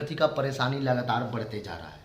अभ्यर्थी का परेशानी लगातार बढ़ते जा रहा है।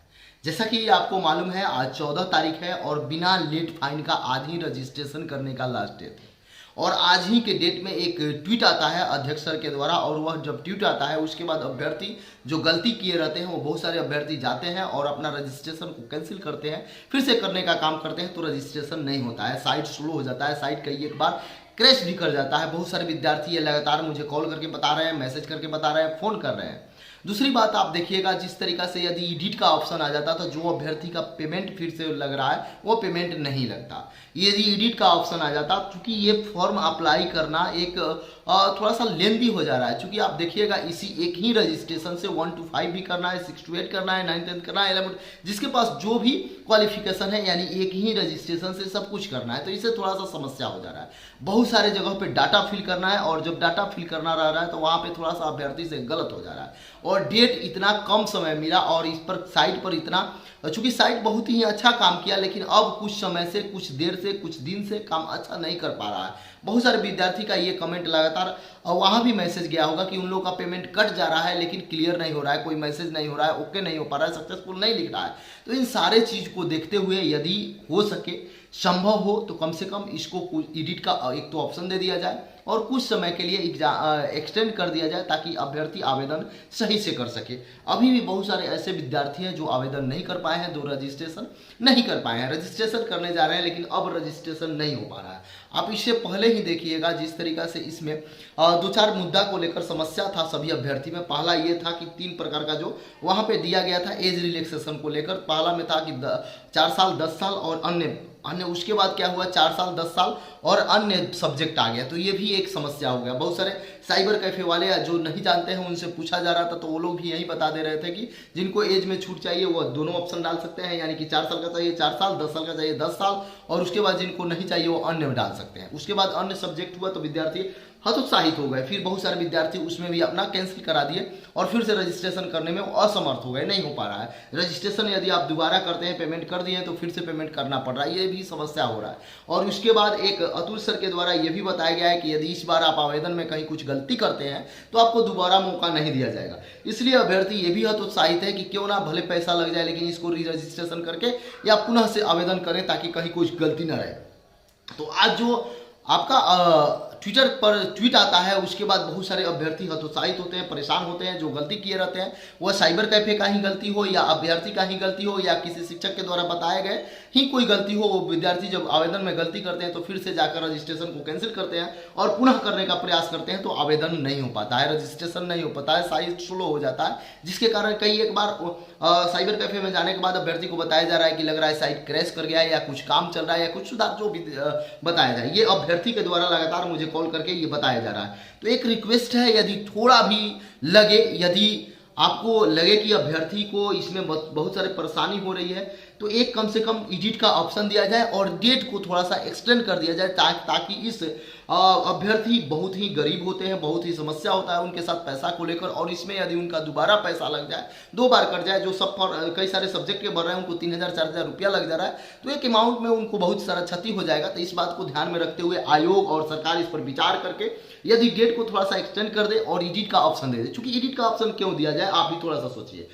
जैसा कि आपको मालूम है, आज 14 तारीख है और बिना लेट फाइन का आज ही रजिस्ट्रेशन करने का लास्ट डेट है। और आज ही के डेट में एक ट्वीट आता है अध्यक्ष सर के द्वारा, और वह जब ट्वीट आता है उसके बाद अभ्यर्थी जो गलती किए रहते हैं वो बहुत सारे अभ्यर्थी जाते हैं और अपना रजिस्ट्रेशन को कैंसिल करते हैं, फिर से करने का काम करते हैं तो रजिस्ट्रेशन नहीं होता है, साइट स्लो हो जाता है, साइट कई एक बार क्रैश भी कर जाता है। बहुत सारे विद्यार्थी ये लगातार मुझे कॉल करके बता रहे हैं, मैसेज करके बता रहे हैं, फोन कर रहे हैं। दूसरी बात आप देखिएगा, जिस तरीका से यदि एडिट का ऑप्शन आ जाता तो जो अभ्यर्थी का पेमेंट फिर से लग रहा है वो पेमेंट नहीं लगता। यदि एडिट का ऑप्शन आ जाता, क्योंकि ये फॉर्म अप्लाई करना एक थोड़ा सा लेंदी हो जा रहा है, क्योंकि आप देखिएगा इसी एक ही रजिस्ट्रेशन से 1 to 5 भी करना है, 6 to 8 करना है, 9 10 करना है, 11 जिसके पास जो भी क्वालिफिकेशन है, यानी एक ही रजिस्ट्रेशन से सब कुछ करना है, तो इससे थोड़ा सा समस्या हो जा रहा है। बहुत सारे जगह पे डाटा फिल करना है और जब डाटा फिल करना रह रहा है तो वहाँ पे थोड़ा सा अभ्यर्थी से गलत हो जा रहा है। और डेट इतना कम समय मिला और इस पर साइट पर इतना, चूंकि साइट बहुत ही अच्छा काम किया, लेकिन अब कुछ समय से, कुछ देर से, कुछ दिन से काम अच्छा नहीं कर पा रहा है। बहुत सारे विद्यार्थी का ये कमेंट लगातार, और वहाँ भी मैसेज गया होगा कि उन लोगों का पेमेंट कट जा रहा है लेकिन क्लियर नहीं हो रहा है, कोई मैसेज नहीं हो रहा है, ओके नहीं हो पा रहा है, सक्सेसफुल नहीं लिख रहा है। तो इन सारे चीज़ को देखते हुए यदि हो सके, संभव हो तो कम से कम इसको एडिट का एक तो ऑप्शन दे दिया जाए और कुछ समय के लिए एक्सटेंड कर दिया जाए ताकि अभ्यर्थी आवेदन सही से कर सके। अभी भी बहुत सारे ऐसे विद्यार्थी हैं जो आवेदन नहीं कर पाए हैं, दो रजिस्ट्रेशन नहीं कर पाए हैं, रजिस्ट्रेशन करने जा रहे हैं लेकिन अब रजिस्ट्रेशन नहीं हो पा रहा है। आप इससे पहले ही देखिएगा जिस तरीका से इसमें दो चार मुद्दा को लेकर समस्या था सभी अभ्यर्थी में। पहला ये था कि 3 प्रकार का जो वहाँ पे दिया गया था एज रिलैक्सेशन को लेकर, पहला में था कि 4 साल 10 साल और अन्य, उसके बाद क्या हुआ 4 साल 10 साल और अन्य सब्जेक्ट आ गया, तो ये भी एक समस्या हो गया। बहुत सारे साइबर कैफे वाले जो नहीं जानते हैं उनसे पूछा जा रहा था तो वो लोग भी यही बता दे रहे थे कि जिनको एज में छूट चाहिए वो दोनों ऑप्शन डाल सकते हैं, यानी कि 4 साल का चाहिए 4 साल, 10 साल का चाहिए 10 साल, और उसके बाद जिनको नहीं चाहिए वो अन्य में डाल सकते हैं। उसके बाद अन्य सब्जेक्ट हुआ तो विद्यार्थी हतोत्साहित हो गए, फिर बहुत सारे विद्यार्थी उसमें भी अपना कैंसिल करा दिए और फिर से रजिस्ट्रेशन करने में असमर्थ हो गए, नहीं हो पा रहा है रजिस्ट्रेशन। यदि आप दोबारा करते हैं, पेमेंट कर दिए तो फिर से पेमेंट करना पड़ रहा है, ये भी समस्या हो रहा है। और उसके बाद एक अतुल सर के द्वारा ये भी बताया गया है कि यदि इस बार आप आवेदन में कहीं कुछ गलती करते हैं तो आपको दोबारा मौका नहीं दिया जाएगा। इसलिए अभ्यर्थी ये भी हतोत्साहित है कि क्यों ना भले पैसा लग जाए लेकिन इसको री रजिस्ट्रेशन करके या पुनः से आवेदन करें ताकि कहीं कुछ गलती न रहे। तो आज जो आपका ट्विटर पर ट्वीट आता है उसके बाद बहुत सारे अभ्यर्थी हतोत्साहित होते हैं, परेशान होते हैं। जो गलती किए रहते हैं वह साइबर कैफे का ही गलती हो या अभ्यर्थी का ही गलती हो या किसी शिक्षक के द्वारा बताए गए ही कोई गलती हो, वो विद्यार्थी जब आवेदन में गलती करते हैं तो फिर से जाकर रजिस्ट्रेशन को कैंसिल करते हैं और पुनः करने का प्रयास करते हैं तो आवेदन नहीं हो पाता है, रजिस्ट्रेशन नहीं हो पाता है, साइट स्लो हो जाता है, जिसके कारण कई एक बार साइबर कैफे में जाने के बाद अभ्यर्थी को बताया जा रहा है कि लग रहा है साइट क्रैश कर गया है या कुछ काम चल रहा है या कुछ सुधार जो भी बताया जाए, ये अभ्यर्थी के द्वारा लगातार मुझे कॉल करके ये बताया जा रहा है। तो एक रिक्वेस्ट है, यदि थोड़ा भी लगे, यदि आपको लगे कि अभ्यर्थी को इसमें बहुत सारे परेशानी हो रही है तो एक कम से कम एडिट का ऑप्शन दिया जाए और डेट को थोड़ा सा एक्सटेंड कर दिया जाए ताकि इस अभ्यर्थी बहुत ही गरीब होते हैं, बहुत ही समस्या होता है उनके साथ पैसा को लेकर, और इसमें यदि उनका दोबारा पैसा लग जाए, 2 बार कट जाए, जो सब कई सारे सब्जेक्ट के बढ़ रहे हैं उनको 3000 4000 रुपया लग जा रहा है, तो एक अमाउंट में उनको बहुत सारा क्षति हो जाएगा। तो इस बात को ध्यान में रखते हुए आयोग और सरकार इस पर विचार करके यदि डेट को थोड़ा सा एक्सटेंड कर दे और एडिट का ऑप्शन दे दे। चूंकि एडिट का ऑप्शन क्यों दिया जाए आप भी थोड़ा सा सोचिए।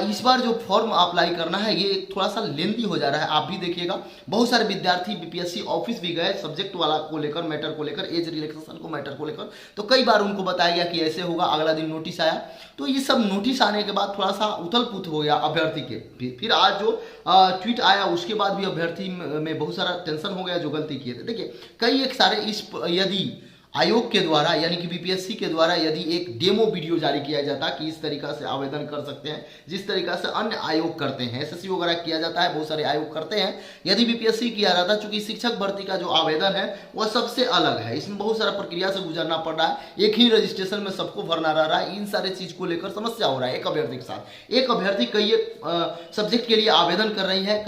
इस बार जो फॉर्म अप्लाई करना है ये थोड़ा सा लेंथी हो जा रहा है, आप भी देखिएगा। बहुत सारे विद्यार्थी बीपीएससी ऑफिस भी गए सब्जेक्ट वाला को लेकर, मैटर को लेकर, एज रिलैक्सेशन को मैटर को लेकर, तो कई बार उनको बताया गया कि ऐसे होगा, अगला दिन नोटिस आया, तो ये सब नोटिस आने के बाद थोड़ा सा उथल पुथ हो गया अभ्यर्थी के। फिर आज जो ट्वीट आया उसके बाद भी अभ्यर्थी में बहुत सारा टेंशन हो गया जो गलती किए थे। देखिए कई एक सारे इस यदि आयोग के द्वारा यानी कि बीपीएससी के द्वारा यदि एक डेमो वीडियो जारी किया जाता कि इस तरीका से आवेदन कर सकते हैं जिस तरीका से अन्य आयोग करते हैं, एसएससी वगैरह किया जाता है, बहुत सारे आयोग करते हैं, यदि बीपीएससी किया जाता, चूंकि शिक्षक भर्ती का जो आवेदन है वह सबसे अलग है, इसमें बहुत सारा प्रक्रिया से गुजरना पड़ रहा है, एक ही रजिस्ट्रेशन में सबको भरना रह रहा है, इन सारे चीज को लेकर समस्या हो रहा है एक अभ्यर्थी के साथ। एक अभ्यर्थी कई सब्जेक्ट के लिए आवेदन कर रही है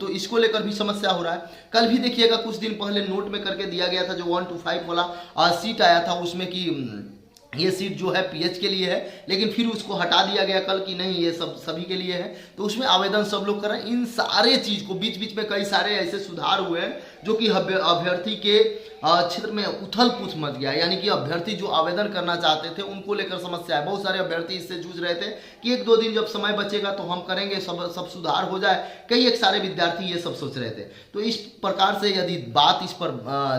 तो इसको लेकर भी समस्या हो रहा है। कल भी देखिएगा कुछ दिन पहले नोट में करके दिया गया था जो 1 to 5 वाला सीट आया था उसमें कि ये सीट जो है पीएच के लिए है, लेकिन फिर उसको हटा दिया गया कल कि नहीं ये सब सभी के लिए है, तो उसमें आवेदन सब लोग कर रहे हैं। इन सारे चीज को बीच बीच में कई सारे ऐसे सुधार हुए हैं जो कि अभ्यर्थी के क्षेत्र में उथल पुथ मच गया। यानी कि अभ्यर्थी जो आवेदन करना चाहते थे उनको लेकर समस्या है। बहुत सारे अभ्यर्थी इससे जूझ रहे थे कि एक दो दिन जब समय बचेगा तो हम करेंगे, सब सुधार हो जाए। कई एक सारे विद्यार्थी ये सब सोच रहे थे। तो इस प्रकार से यदि बात इस पर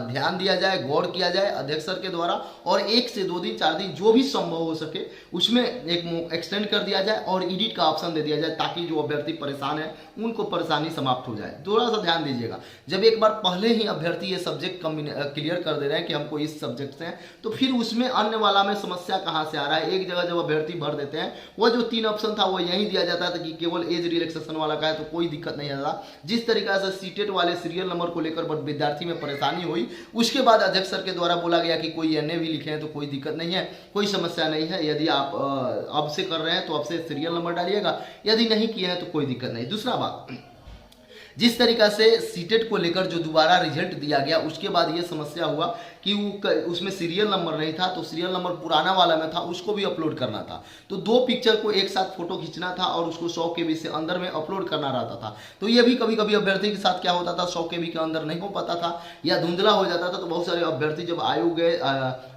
ध्यान दिया जाए, गौर किया जाए अध्यक्ष सर के द्वारा, और 1 से 2 दिन 4 दिन जो भी संभव हो सके उसमें एक एक्सटेंड कर दिया जाए और एडिट का ऑप्शन दे दिया जाए, ताकि जो अभ्यर्थी परेशान है उनको परेशानी समाप्त हो जाए। थोड़ा सा ध्यान दीजिएगा, जब एक बार पहले ही अभ्यर्थी ये सब्जेक्ट क्लियर कर दे रहे हैं कि हमको इस सब्जेक्ट से है, तो फिर उसमें अन्य वाला में समस्या कहाँ से आ रहा है। एक जगह जब अभ्यर्थी भर देते हैं, वह जो 3 ऑप्शन था वो यही दिया जाता था कि केवल एज रिलैक्सेशन वाला का है, तो कोई दिक्कत नहीं आता। जिस तरीका से सीटेट वाले सीरियल नंबर को लेकर विद्यार्थी में परेशानी हुई, उसके बाद अध्यक्ष सर के द्वारा बोला गया कि कोई एनए भी लिखे हैं तो कोई दिक्कत नहीं है, कोई समस्या नहीं है। यदि आप अब से कर रहे हैं तो अब से सीरियल नंबर डालिएगा, यदि नहीं किए हैं तो कोई दिक्कत नहीं। दूसरा बात, जिस तरीका से सीटेट को लेकर जो दोबारा रिजल्ट दिया गया उसके बाद ये समस्या हुआ कि उसमें सीरियल नंबर नहीं था, तो सीरियल नंबर पुराना वाला में था, उसको भी अपलोड करना था। तो 2 पिक्चर को एक साथ फोटो खींचना था और उसको 100 KB से अंदर में अपलोड करना रहता था। तो ये भी कभी कभी अभ्यर्थी के साथ क्या होता था, 100 KB के अंदर नहीं हो पाता था या धुंधला हो जाता था। तो बहुत सारे अभ्यर्थी जब आयोग गए,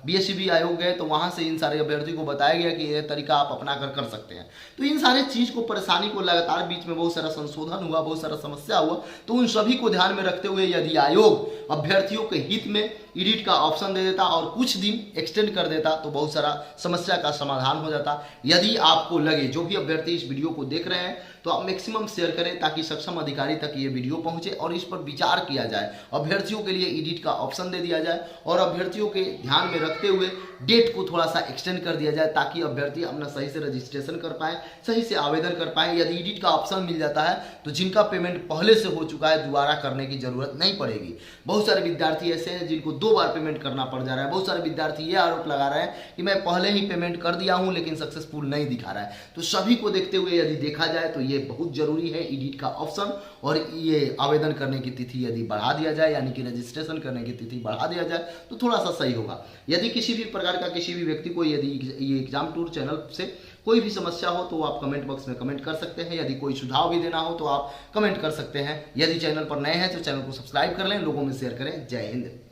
BSCB आयोग गए, तो वहाँ से इन सारे अभ्यर्थी को बताया गया कि ये तरीका आप अपना कर सकते हैं। तो इन सारे चीज़ को, परेशानी को लगातार बीच में बहुत सारा संशोधन हुआ, बहुत सारा समस्या हुआ। तो उन सभी को ध्यान में रखते हुए यदि आयोग अभ्यर्थियों के हित में एडिट का ऑप्शन दे देता और कुछ दिन एक्सटेंड कर देता तो बहुत सारा समस्या का समाधान हो जाता। यदि आपको लगे, जो भी अभ्यर्थी इस वीडियो को देख रहे हैं, तो आप मैक्सिमम शेयर करें ताकि सक्षम अधिकारी तक ये वीडियो पहुंचे और इस पर विचार किया जाए। अभ्यर्थियों के लिए एडिट का ऑप्शन दे दिया जाए और अभ्यर्थियों के ध्यान में रखते हुए डेट को थोड़ा सा एक्सटेंड कर दिया जाए, ताकि अभ्यर्थी अपना सही से रजिस्ट्रेशन कर पाए, सही से आवेदन कर पाए। यदि एडिट का ऑप्शन मिल जाता है तो जिनका पेमेंट पहले से हो चुका है दोबारा करने की जरूरत नहीं पड़ेगी। बहुत सारे विद्यार्थी ऐसे हैं जिनको 2 बार पेमेंट करना पड़ जा रहा है। बहुत सारे विद्यार्थी ये आरोप लगा रहे हैं कि मैं पहले ही पेमेंट कर दिया हूं लेकिन सक्सेसफुल नहीं दिखा रहा है। तो सभी को देखते हुए यदि देखा जाए तो ये बहुत जरूरी है एडिट का ऑप्शन, और ये आवेदन करने की तिथि यदि बढ़ा दिया जाए, यानी कि रजिस्ट्रेशन करने की तिथि बढ़ा दिया जाए तो थोड़ा सा सही होगा। यदि किसी भी प्रकार का, किसी भी व्यक्ति को यदि ये एग्जाम टूर चैनल से कोई भी समस्या हो तो आप कमेंट बॉक्स में कमेंट कर सकते हैं। यदि कोई सुझाव भी देना हो तो आप कमेंट कर सकते हैं। यदि चैनल पर नए हैं तो चैनल को सब्सक्राइब कर लें, लोगों में शेयर करें। जय हिंद।